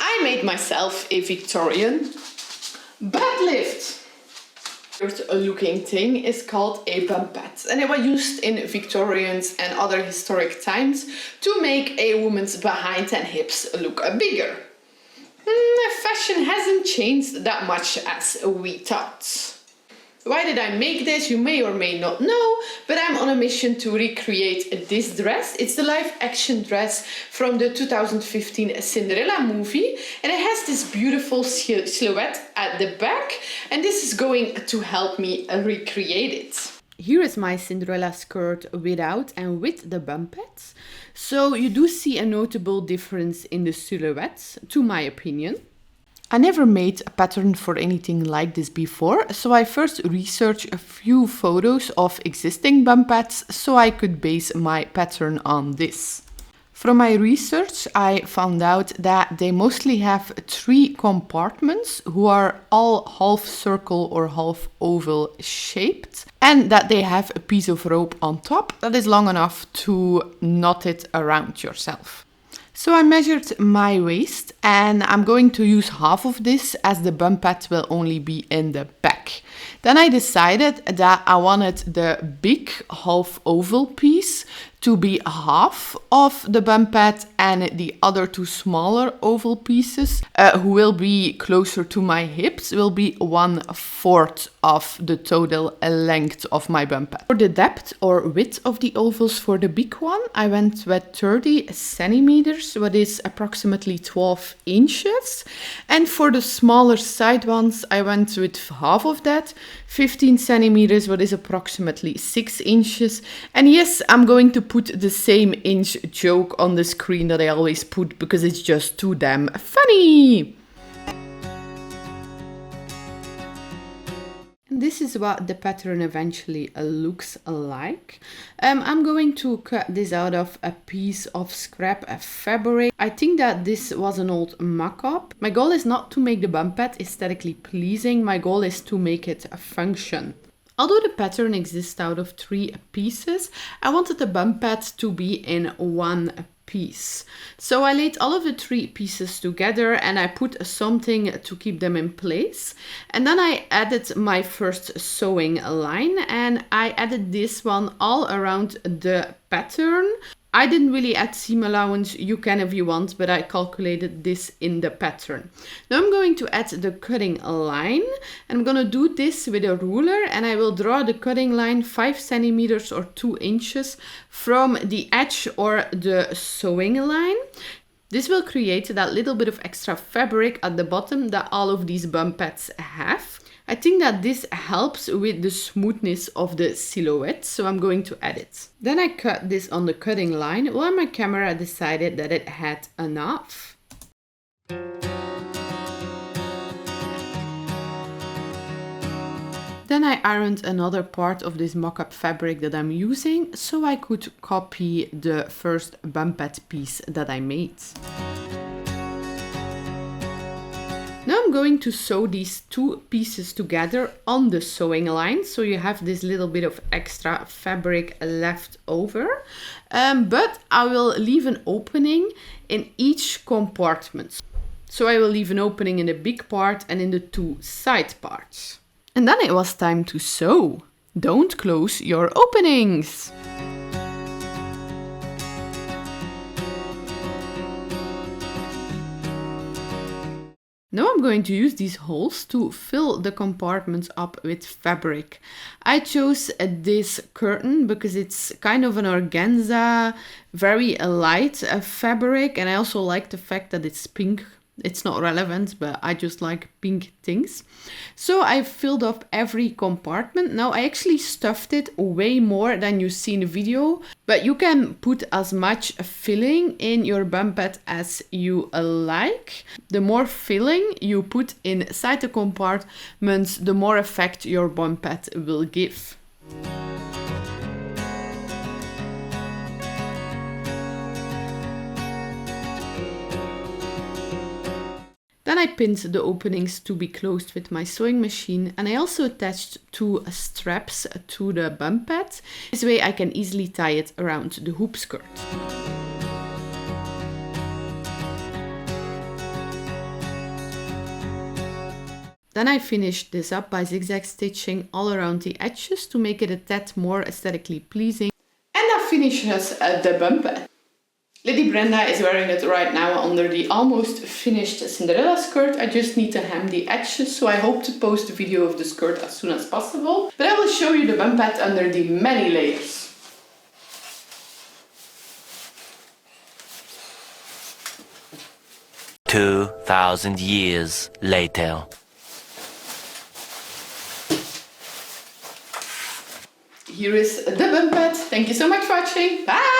I made myself a Victorian bed lift. A looking thing is called a Bumpad, and it was used in Victorians and other historic times to make a woman's behind and hips look bigger. Fashion hasn't changed that much as we thought. Why did I make this? You may or may not know, but I'm on a mission to recreate this dress. It's the live action dress from the 2015 Cinderella movie, and it has this beautiful silhouette at the back, and this is going to help me recreate it. Here is my Cinderella skirt without and with the Bumpads. So you do see a notable difference in the silhouettes, to my opinion. I never made a pattern for anything like this before, so I first researched a few photos of existing Bumpads so I could base my pattern on this. From my research, I found out that they mostly have 3 compartments who are all half circle or half oval shaped, and that they have a piece of rope on top that is long enough to knot it around yourself. So I measured my waist, and I'm going to use half of this as the Bumpad will only be in the back. Then I decided that I wanted the big half oval piece to be half of the Bumpad, and the other 2 smaller oval pieces, who will be closer to my hips, will be 1/4 of the total length of my Bumpad. For the depth or width of the ovals for the big one, I went with 30 centimeters, what is approximately 12 inches. And for the smaller side ones, I went with half of that, 15 centimeters, what is approximately 6 inches. And yes, I'm going to put the same inch joke on the screen that I always put because it's just too damn funny. This is what the pattern eventually looks like. I'm going to cut this out of a piece of scrap fabric. I think that this was an old mock-up. My goal is not to make the Bumpad aesthetically pleasing. My goal is to make it function. Although the pattern exists out of 3 pieces, I wanted the Bumpad to be in 1 piece. So I laid all of the 3 pieces together and I put something to keep them in place. And then I added my first sewing line, and I added this one all around the pattern. I didn't really add seam allowance, you can if you want, but I calculated this in the pattern. Now I'm going to add the cutting line. I'm going to do this with a ruler, and I will draw the cutting line 5 centimeters or 2 inches from the edge or the sewing line. This will create that little bit of extra fabric at the bottom that all of these Bumpads have. I think that this helps with the smoothness of the silhouette, so I'm going to add it. Then I cut this on the cutting line while my camera decided that it had enough. Then I ironed another part of this mock-up fabric that I'm using so I could copy the first Bumpad piece that I made. Now I'm going to sew these 2 pieces together on the sewing line, so you have this little bit of extra fabric left over, but I will leave an opening in each compartment. So I will leave an opening in the big part and in the 2 side parts. And then it was time to sew. Don't close your openings! Now I'm going to use these holes to fill the compartments up with fabric. I chose this curtain because it's kind of an organza, very light fabric, and I also like the fact that it's pink. It's not relevant, but I just like pink things. So I filled up every compartment. Now I actually stuffed it way more than you see in the video, but you can put as much filling in your Bumpad as you like. The more filling you put inside the compartments, the more effect your Bumpad will give. Then I pinned the openings to be closed with my sewing machine, and I also attached 2 straps to the Bumpad. This way I can easily tie it around the hoop skirt. Then I finished this up by zigzag stitching all around the edges to make it a tad more aesthetically pleasing. And that finishes the Bumpad. Lady Brenda is wearing it right now under the almost finished Cinderella skirt. I just need to hem the edges, so I hope to post a video of the skirt as soon as possible. But I will show you the Bumpad under the many layers. "2,000 years later." Here is the Bumpad. Thank you so much for watching. Bye!